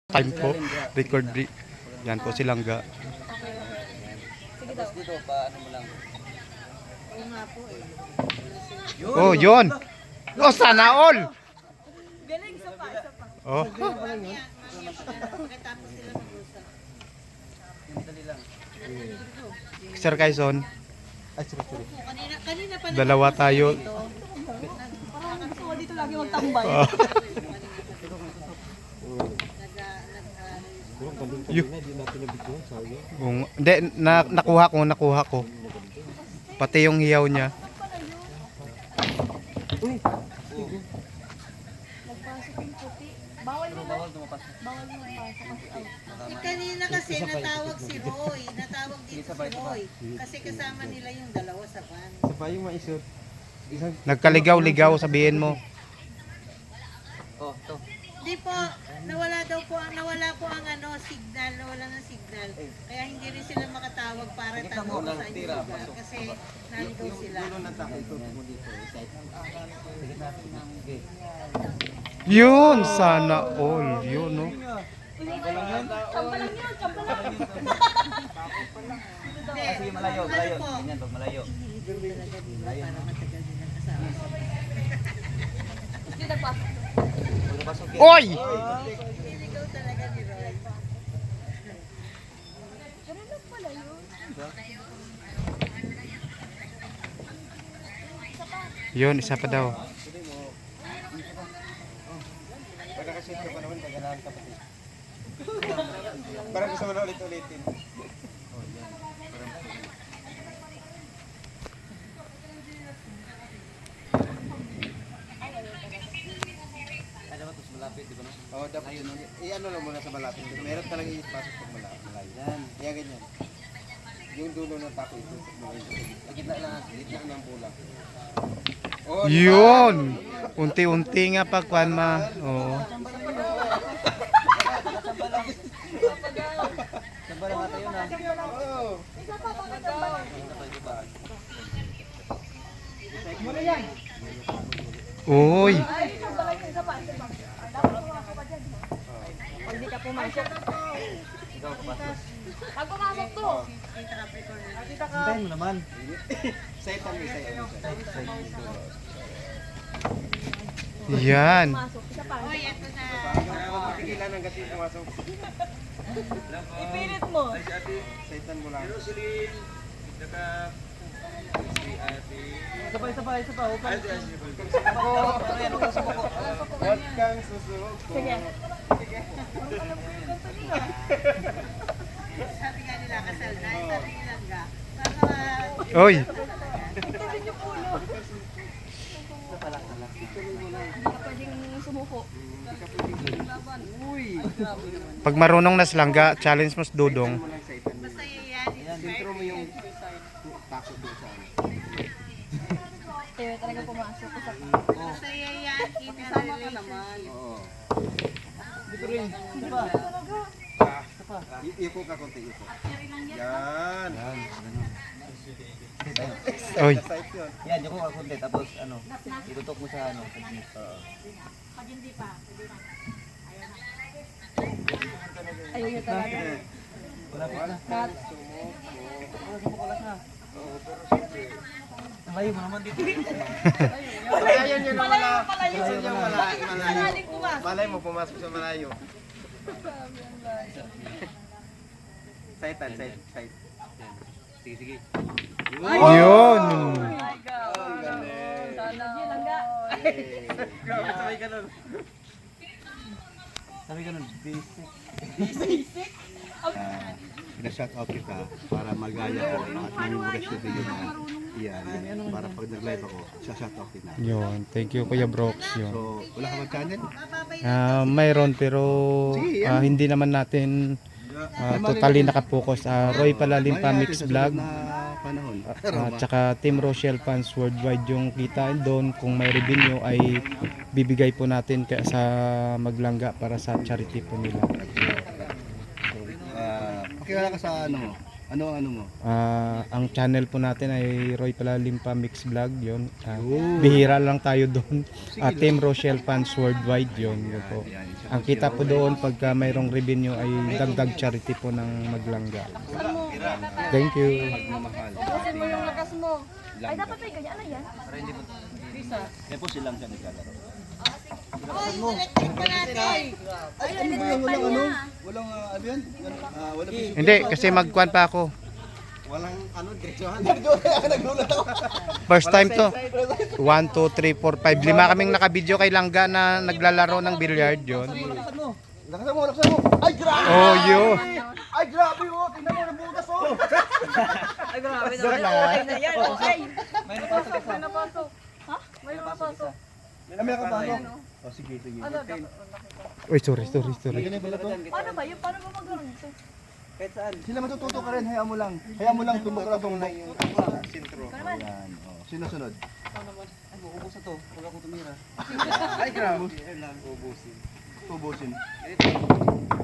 Time po, record break. Yan po si Langga. Sige daw. Dito, paano mo lang? Oo nga po eh. Oh, yun! Oh, sana all! Galing, isa pa. Oh, Pagkatapos sila mag-usap. Dali lang. Sir Quezon, Kanina pa dalawa tayo. Parang gusto ko dito lagi magtambay. Hindi, nakuha ko. Pati yung hiyaw niya. Bawal mo Bawal tumapas. Bawal mo kanina kasi natawag si Roy. Natawag dito si Roy. Kasi kasama nila yung dalawa sa van. Sa pa yung maisot. Nagkaligaw-ligaw, sabihin mo. Oh, to. Di po, nawala po ang signal, nawala ng signal. Kaya hindi rin sila makatawag para tanong kung saan yung lugar. Kasi nandito sila. Yun, sana all. Yun, no? Chambalang yun, chambalang. Sige, malayo, malayo. Ganyan, pag malayo. Para matagal din ang kasama. Pagpasok yan. Oy! Niligaw talaga ni Roy. Yun, isa pa daw. Pag nakashoot ka pa naman, kaganahan ka pati. Parang gusto mo na ulit-ulitin. Ano ba, tapos malapit, di ba no? Oo, dapat yun. I-ano lang muna sa malapit. Meron talaga ipasok pag malayo. Yan. Kaya ganyan. Yung dulo ng tako ito. Sa gitna lang. Gitna ng bulang. Yun! Unti-unti nga pagkuhan ma. Oo. Sambal lang ata yun ah. Oo. Uy! Hindi ka pumasok. Ikaw, kapasok. Pag pumasok to. Hintayin mo naman. Saitan mo, saitan mo. Yan. Hoy, eto na. Pigilan ang gati pumasok. Ipilit mo. Saitan mo lang. Sabay. Huwag kang subuko. Huwag kang susuko. Sige. Sabi nga nila kasal na, sabi nila nga. Oy! Hindi ka pwedeng sumuko. Pag marunong na si Langga, challenge mo si Dudong. Basta yan. Sintro mo yung tako doon sa ano. Kaya talaga pumasok ko sa Basta yan, in a relation. Oo. Dito rin. Diba? Ipo ka konti, ipo. Yan. Oy! Site yun. Yan, dyan ko kakunti. Tapos ano, itutok mo sa ano. Sa gitna. Pag hindi pa. Ayun yun talaga. Malapit na. Cut. Kulas na. Malayo mo naman dito. Malayo nyo na wala. Malayo. Malayo nyo wala. Malayo. Sanaling pumasok. Malay mo pumasok sa malayo. Saitan. Sige. Yun! Grabe sabay ka nun. Sabi ka nun, basic. Pina-shout out kita para magaya ko at mamimores ko video na iyan. Para pag nag-live ako, shout out kita. Yun. Thank you, Kuya Brooks. Yun. So, wala ka bang channel? Mayroon pero hindi naman natin totally nakapokus. Roy Palalimpa Mix Vlog. Na panahon. Tsaka Team Rochelle Fans Worldwide yung kita doon. Kung may revenue ay bibigay po natin sa Maglangga para sa charity po nila. Pakilala ka sa ano mo? Ano ang ano mo? Ang channel po natin ay Roy Palalimpa Mix Vlog, yun. Bihira lang tayo doon. Team Rochelle Fans Worldwide, yun po. Ang kita po doon pagka mayroong revenue ay dagdag charity po ng Maglangga. Thank you. Kasi mo yung lakas mo. Ay, dapat may ganyan. Ano yan? Para hindi po. Kaya po silang siya naglalaro. Oy, electric pa natin. Walang ano yan? Walang Hindi, kasi magkuhan pa ako. Walang ano, direksyohan. Nagulat ako. First time to. 1, 2, 3, 4, 5. 5 kaming nakabidyo kay Langga na naglalaro ng billiard yun. Lakasan mo, lakasan mo. Ay, grabe! Oh, yun. Ay, grabe oh! Tingnan mo, nabutas oh! Ay, grabe na. Okay na yan. Okay. May napasok isa. May napasok. Ha? May napasok. Ay, may nakapasok. Oh, sige, sige. Ano? Uy, sorry. Ganyan pala to. Paano ba yun? Paano ba maglaro nito? Kahit saan. Sila matututo ka rin, hayaan mo lang. Hayaan mo lang, tumbok ka lang tumbok. Sintro. Ayan, oh. Sino sunod? Ay, maubos na to. Huwag ako tumira. Ay, grabe. Ubusin. Tubusin.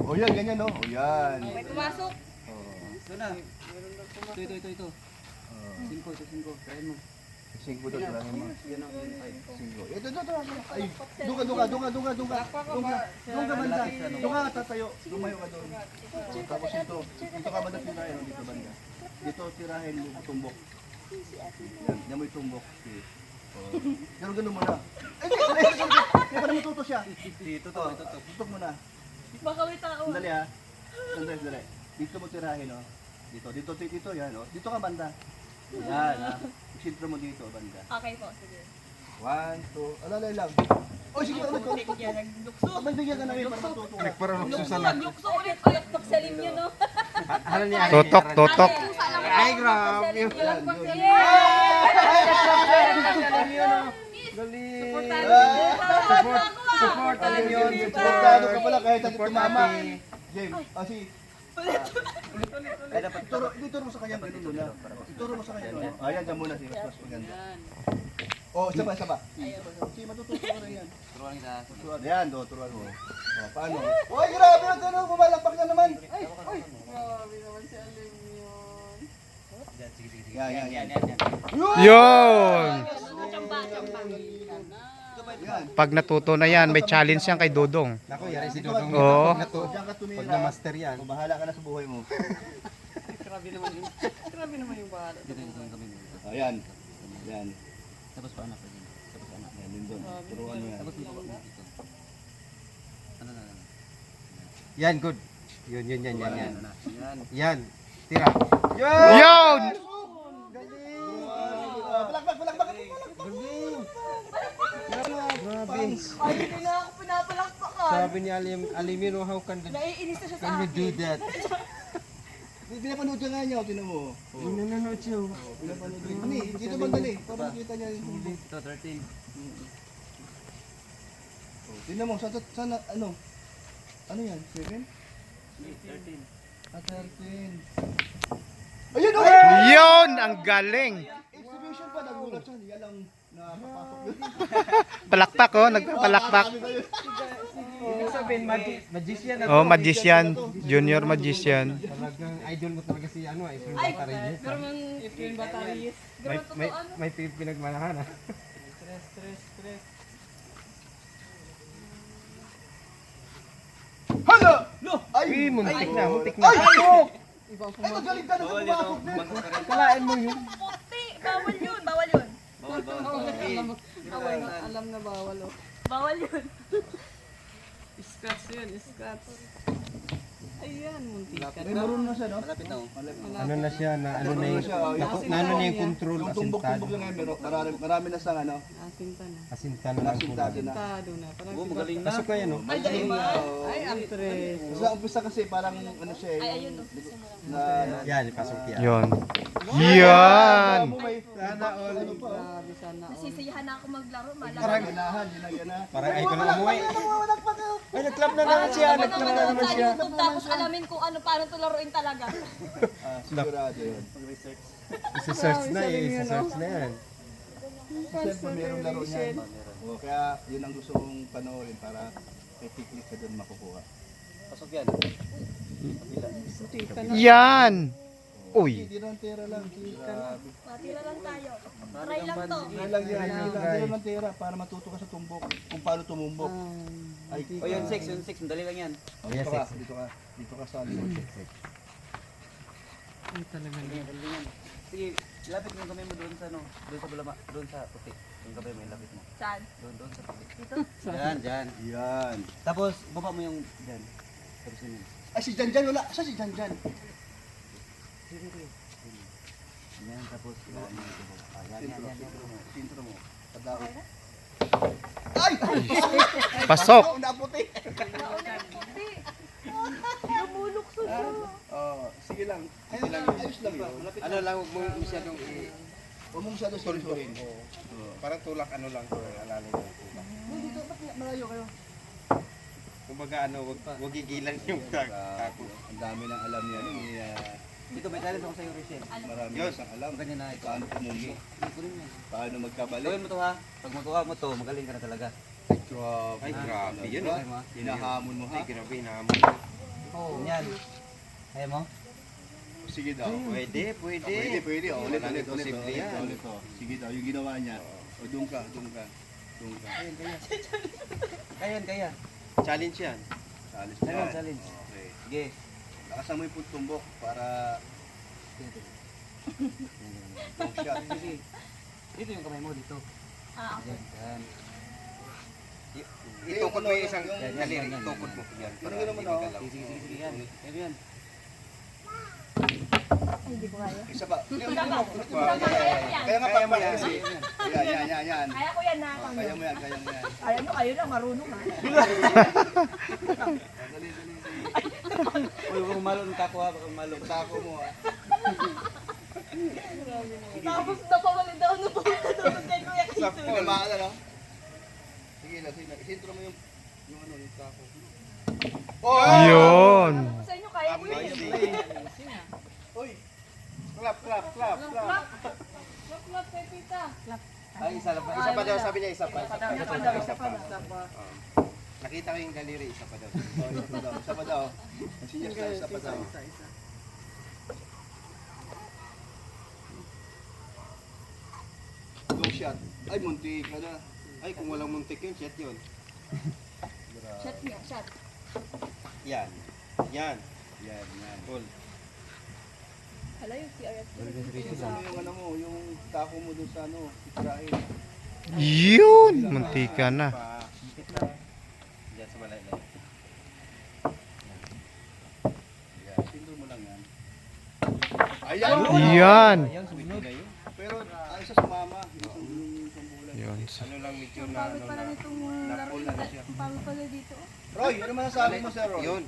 Oh, yan, ganyan oh. Oh, yan. May pumasok. Ito na. Ito. Singko. Kain mo. Singko daw, tulangin mo. Yan ang 5. Singko. Ito. Ay, doon ka. Doon ka banda. Doon ka, tatayo. Lumayo ka doon. Oh, tapos ito. Dito ka banda tirahin. Dito banda. Dito tirahin mo tumbok. Yan mo yung tumbok. Okay. Oh. Ganun mo na. Ay, kaya pa naman tuto siya. Ito to. Tutok mo na. Baka may tao. Sandali ha. Sandali. Dito mo tirahin oh. Dito yan oh. Dito ka banda. Yan ha. Sintro mo dito banda. Okay po, sige. 1, 2, alalay lang. Oh, sige ulit ko. May bigyan ka na ngayon para matuto. Naglukso ulit. Pagsalim nyo, no? Tutok. Ay, grabe. Supportan yun. Supportado ka pala kahit natin tumama. James, si Kaya dapat ituro mo sa kanya ganun muna. Ituro mo sa kanya ganun. Ayan, dyan muna si mas maganda. Oh, isa ba? Si matututo ko rin yan. turuan kita. Ayan, turuan mo. Oh, paano? Oy, grabe ang ganun. Bumalakpak na naman. Ay. Sige. Yan. Yun. Chamba. Yan. Pag natuto na yan, may challenge yan kay Dodong. Nako, yari si Dodong. Oo. Diyan ka tumira. Pag na-master yan. Oh, bahala ka na sa buhay mo. Dito yung kami. Ayan. Yan. Tapos pa anak. Tapos anak. Yan, yun doon. Turuan mo yan. Tapos dito. Ano na. Yan, good. Yun. Yan. Yan. Tira. Yun! Palakpak. Grabe. Ay, hindi na ako pinapalakpakan. Sabi ni Alimiro, how can Naiinis na siya sa you akin. do that? Pinapanood siya nga niya, tinan mo. Nanonood siya. Pinapanood niya. Ani, dito bang dali? Para makita niya yung Ito 13. Tingnan mo, sana, ano yan, 7? 13. 13. Ayun o! Yun! Ang galing! Exhibition pa, nagulat siya. Yan lang nakapasok yun. Palakpak nagpapalakpak. Ibig sabihin, magician na. Oh, magician. Junior magician. Talagang idol mo talaga si Efren Ay, Batariyes. pero mang Efren Batariyes. May pinagmanahan ha. Hala! Ay! Muntik na. Ay! Ay, magaling ka na sa pumasok din. Kalain mo yun. Puti! Bawal yun! Bawal yun! Bawal. Alam na bawal oh. Bawal yun! Scratch yun, scratch. Ayan, muntik ka May marunong na siya, no? Malapit na. Ano na siya na ano na yung control Yung tumbok-tumbok lang ngayon, pero marami na siyang Asinta na. asinta na lang. nasintado na. Tado na. Parang Oo, magaling na. Pasok kayo no. ay, actress. Sa umpisa kasi parang ano siya eh. Na, Yan, pasok yan. Yun. Yan! sana all. Grabe sana. Nasisiyahan na ako maglaro. Parang ganahan, yun na. Parang ay ko na umuwi. Ay, nag-club na naman siya. Nag-club na naman siya. Tapos alamin kung paano to laruin talaga. Sigurado yun. Isa-search na eh. Isa-search na yan. Siyempre mayroong laro niyan. O, kaya yun ang gusto kong panoorin para may tiklik ka doon makukuha. Pasok yan. Yan! Uy! Tirantera lang. Grabe. Matira lang tayo. Try lang to. Try lang yan. Tirantera para matuto ka sa tumbok. Kung paano tumumbok. Ay, O yun 6, yun 6. Dali lang yan. Dito ka. Dito ka sa likod. Dali yan. Sige, lapit mo yung kamay mo doon sa ano, doon sa bulama, doon sa puti. Yung kamay mo, lapit mo. Saan? Doon sa puti. Dito? Dyan. Yan. Tapos, baba mo yung dyan. Tapos yun. Ay, si Janjan wala. Sa si Janjan. Yan, tapos, yan. Sintro. Sintro mo. Padako. Ay! Pasok! Naputi. Nauna yung puti. Lumulukso siya. Oh, sige lang. Ayos lang ba? Malapit Ano lang, huwag mo masyadong Huwag mo masyado sulsurin. parang tulak ano lang to, alalay lang tulak. Dito, ba't malayo kayo? Kumbaga ano, wag gigilan yung kako. Ang dami nang alam yan. Dito, may talent ako sa'yo, Rachel. Marami Yun. siyang alam. Ganyan na ito. Paano tumumbok. Kunin mo yan. Paano magkabalik. Gawin mo to ha. Pag magawa mo to, magaling ka na talaga. Ay, grabe yun. Kaya mo ha? Hinahamon mo ha. Ay, grabe, nahamon. Yan. Kaya mo? Sige daw. Pwede. Pwede. Oh, ulit. Posible yan. Ulit. Sige daw, yung ginawa niya. O, doon ka. Kaya. Challenge yan. Salis Challenge, challenge. Okay. Sige. Lakasan mo yung tumbok para long shot. Sige. Dito yung kamay mo, dito. Ah, okay. Yan. Itukod mo yung isang daliri. Itukod mo yan. Para Ganun hindi naman, magalaw. Sige. Yan. Yan. Ay, hindi ko kaya. Isa pa. Kaya yan. Kaya nga Kaya mo pa yan. kasi. Yan. Kaya ko yan na. Kaya mo yan. Kaya nyo, kayo na marunong ha. Dali. Uy, huwag umalo ng tako ha. Baka umalo. Tako mo ha. Tapos napawali daw nung pumunta doon kay Kuya Kito. Sakpo. Maala no? Sige lang. Isintro mo yung ano, yung tako. Yun! Sa inyo, kaya ko yun. Uy! Clap. Clap, kay Tita. Clap. Ay, isa lang pa. Isa pa daw, sabi niya isa pa. Isa pa. Nakita ko yung daliri, isa pa daw. Isa pa daw. Ang senior ka, isa pa daw. Long shot. Ay, munti ka na. Ay, kung walang muntik yun, shit yun. Shot niya, shot. Yan. Cool. Hala yung CRF. Kasama yung ano mo, yung tako mo dun sa ano, titirahin. Yun! Muntika na. Diyan sa balay. Sintro mo lang yan. Ayan! Yan! Pero ayos sa sumama. Yung sambulan. Yun. Ano lang medyo na Pagod pala nitong laro. na-pull na siya. Pagod pala dito. Roy, ano masasabi mo sir Roy? Yun.